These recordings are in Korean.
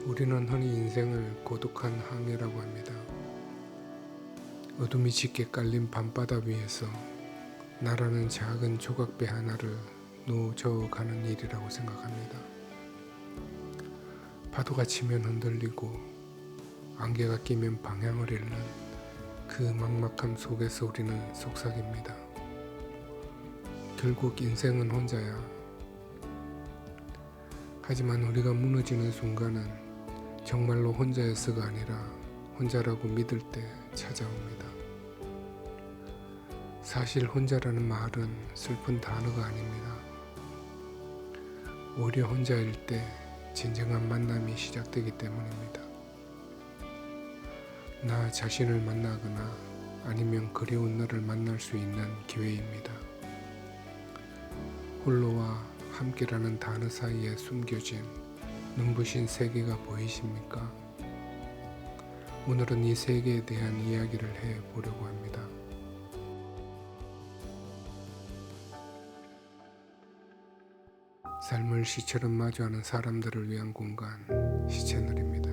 우리는 흔히 인생을 고독한 항해라고 합니다. 어둠이 짙게 깔린 밤바다 위에서 나라는 작은 조각배 하나를 누워져가는 일이라고 생각합니다. 파도가 치면 흔들리고 안개가 끼면 방향을 잃는 그 막막함 속에서 우리는 속삭입니다. 결국 인생은 혼자야. 하지만 우리가 무너지는 순간은 정말로 혼자였어가 아니라 혼자라고 믿을 때 찾아옵니다. 사실 혼자라는 말은 슬픈 단어가 아닙니다. 오히려 혼자일 때 진정한 만남이 시작되기 때문입니다. 나 자신을 만나거나 아니면 그리운 너를 만날 수 있는 기회입니다. 홀로와 함께라는 단어 사이에 숨겨진 눈부신 세계가 보이십니까? 오늘은 이 세계에 대한 이야기를 해보려고 합니다. 삶을 시처럼 마주하는 사람들을 위한 공간, 시채널입니다.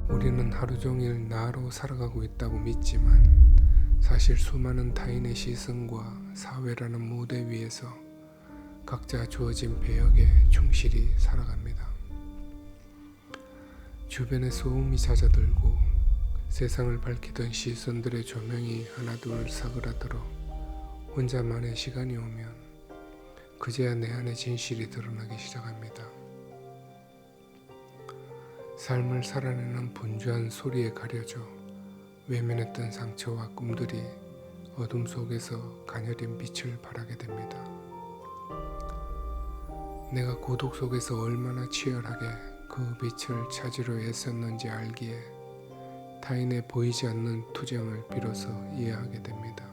우리는 하루 종일 나로 살아가고 있다고 믿지만 사실 수많은 타인의 시선과 사회라는 무대 위에서 각자 주어진 배역에 충실히 살아갑니다. 주변에 소음이 잦아들고 세상을 밝히던 시선들의 조명이 하나둘 사그라들어 혼자만의 시간이 오면 그제야 내 안의 진실이 드러나기 시작합니다. 삶을 살아내는 분주한 소리에 가려져 외면했던 상처와 꿈들이 어둠 속에서 가녀린 빛을 발하게 됩니다. 내가 고독 속에서 얼마나 치열하게 그 빛을 찾으려 애썼는지 알기에 타인의 보이지 않는 투정을 비로소 이해하게 됩니다.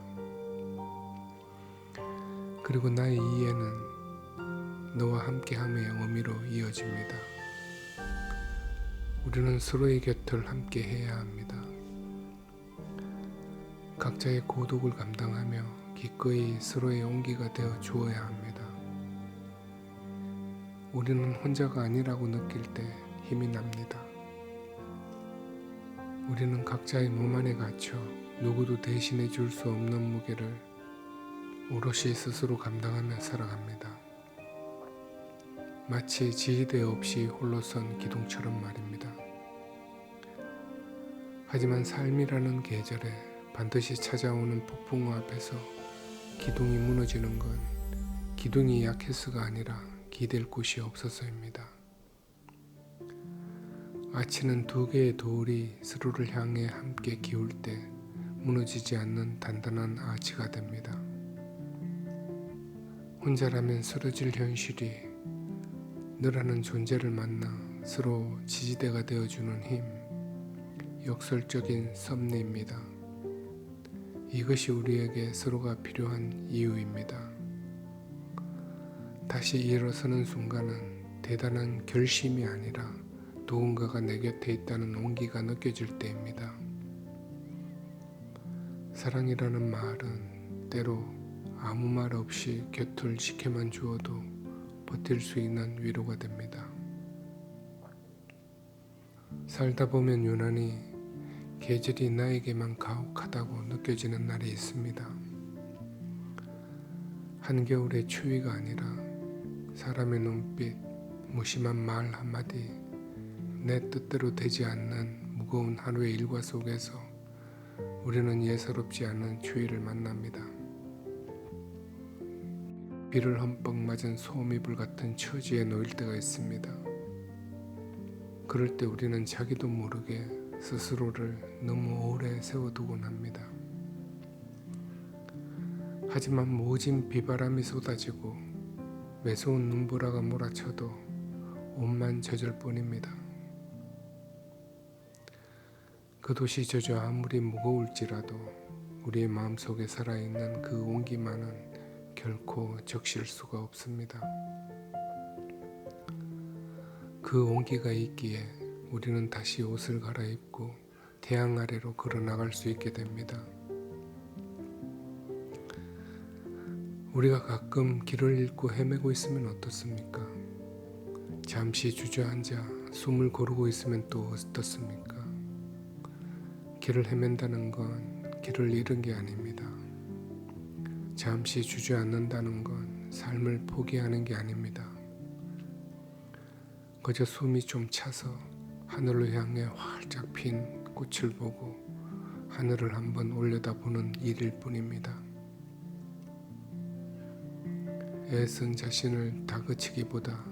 그리고 나의 이해는 너와 함께함의 의미로 이어집니다. 우리는 서로의 곁을 함께 해야 합니다. 각자의 고독을 감당하며 기꺼이 서로의 온기가 되어 주어야 합니다. 우리는 혼자가 아니라고 느낄 때 힘이 납니다. 우리는 각자의 몸 안에 갇혀 누구도 대신해 줄 수 없는 무게를 오롯이 스스로 감당하며 살아갑니다. 마치 지지대 없이 홀로 선 기둥처럼 말입니다. 하지만 삶이라는 계절에 반드시 찾아오는 폭풍우 앞에서 기둥이 무너지는 건 기둥이 약해서가 아니라 기댈 곳이 없어서입니다. 아치는 두 개의 돌이 서로를 향해 함께 기울 때 무너지지 않는 단단한 아치가 됩니다. 혼자라면 쓰러질 현실이 너라는 존재를 만나 서로 지지대가 되어주는 힘, 역설적인 섭리입니다. 이것이 우리에게 서로가 필요한 이유입니다. 다시 일어서는 순간은 대단한 결심이 아니라 누군가가 내 곁에 있다는 온기가 느껴질 때입니다. 사랑이라는 말은 때로 아무 말 없이 곁을 지켜만 주어도 버틸 수 있는 위로가 됩니다. 살다 보면 유난히 계절이 나에게만 가혹하다고 느껴지는 날이 있습니다. 한겨울의 추위가 아니라 사람의 눈빛, 무심한 말 한마디, 내 뜻대로 되지 않는 무거운 하루의 일과 속에서 우리는 예사롭지 않은 추위를 만납니다. 비를 흠뻑 맞은 소음이불 같은 처지에 놓일 때가 있습니다. 그럴 때 우리는 자기도 모르게 스스로를 너무 오래 세워두곤 합니다. 하지만 모진 비바람이 쏟아지고 매서운 눈보라가 몰아쳐도 옷만 젖을 뿐입니다. 그 도시 저저 아무리 무거울지라도 우리의 마음속에 살아있는 그 온기만은 결코 적실 수가 없습니다. 그 온기가 있기에 우리는 다시 옷을 갈아입고 태양 아래로 걸어나갈 수 있게 됩니다. 우리가 가끔 길을 잃고 헤매고 있으면 어떻습니까? 잠시 주저앉아 숨을 고르고 있으면 또 어떻습니까? 길을 헤맨다는 건 길을 잃은 게 아닙니다. 잠시 주저앉는다는 건 삶을 포기하는 게 아닙니다. 그저 숨이 좀 차서 하늘로 향해 활짝 핀 꽃을 보고 하늘을 한번 올려다보는 일일 뿐입니다. 애쓴 자신을 다그치기보다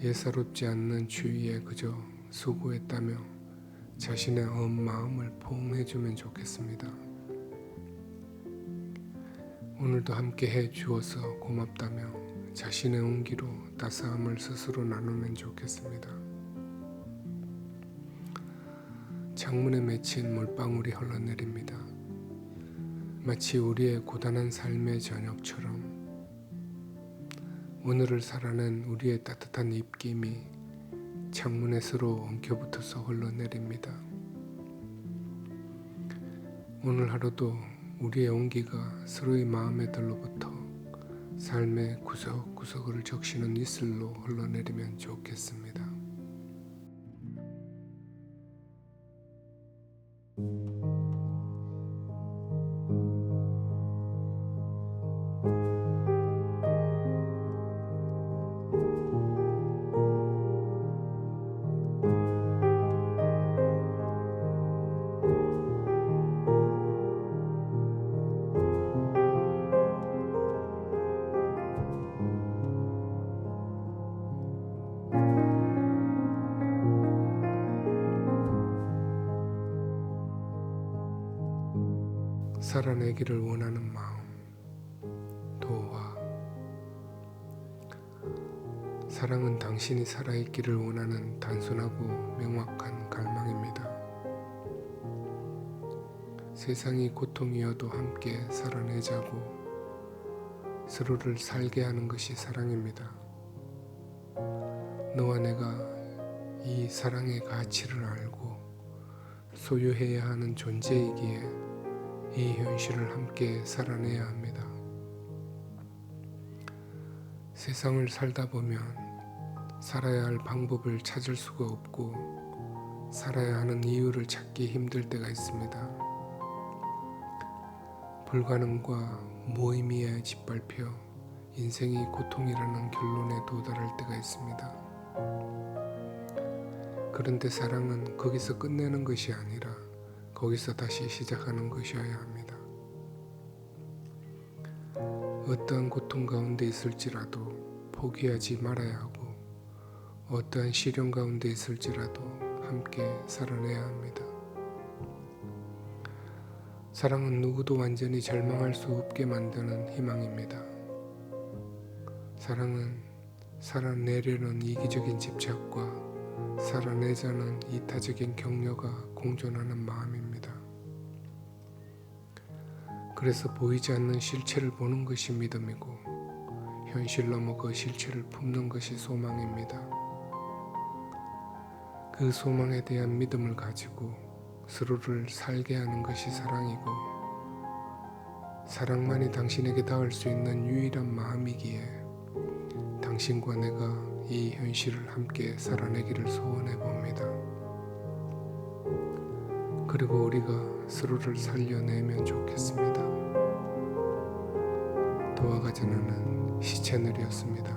예사롭지 않는 주위에 그저 수고했다며 자신의 마음을 포옹해주면 좋겠습니다. 오늘도 함께 해주어서 고맙다며 자신의 온기로 따스함을 스스로 나누면 좋겠습니다. 창문에 맺힌 물방울이 흘러내립니다. 마치 우리의 고단한 삶의 저녁처럼 오늘을 살아낸 우리의 따뜻한 입김이 창문에 서로 엉켜붙어서 흘러내립니다. 오늘 하루도 우리의 온기가 서로의 마음에 들로부터 삶의 구석구석을 적시는 이슬로 흘러내리면 좋겠습니다. 살아내기를 원하는 마음, 도화. 사랑은 당신이 살아있기를 원하는 단순하고 명확한 갈망입니다. 세상이 고통이어도 함께 살아내자고 서로를 살게 하는 것이 사랑입니다. 너와 내가 이 사랑의 가치를 알고 소유해야 하는 존재이기에 이 현실을 함께 살아내야 합니다. 세상을 살다 보면 살아야 할 방법을 찾을 수가 없고 살아야 하는 이유를 찾기 힘들 때가 있습니다. 불가능과 무의미에 짓밟혀 인생이 고통이라는 결론에 도달할 때가 있습니다. 그런데 사랑은 거기서 끝내는 것이 아니라 거기서 다시 시작하는 것이어야 합니다. 어떠한 고통 가운데 있을지라도 포기하지 말아야 하고 어떠한 시련 가운데 있을지라도 함께 살아내야 합니다. 사랑은 누구도 완전히 절망할 수 없게 만드는 희망입니다. 사랑은 살아내려는 이기적인 집착과 살아내자는 이타적인 격려가 공존하는 마음입니다. 그래서 보이지 않는 실체를 보는 것이 믿음이고 현실 넘어 그 실체를 품는 것이 소망입니다. 그 소망에 대한 믿음을 가지고 서로를 살게 하는 것이 사랑이고 사랑만이 당신에게 닿을 수 있는 유일한 마음이기에 당신과 내가 이 현실을 함께 살아내기를 소원해 봅니다. 그리고 우리가 서로를 살려내면 좋겠습니다. 도화가 전하는 시채널이었습니다.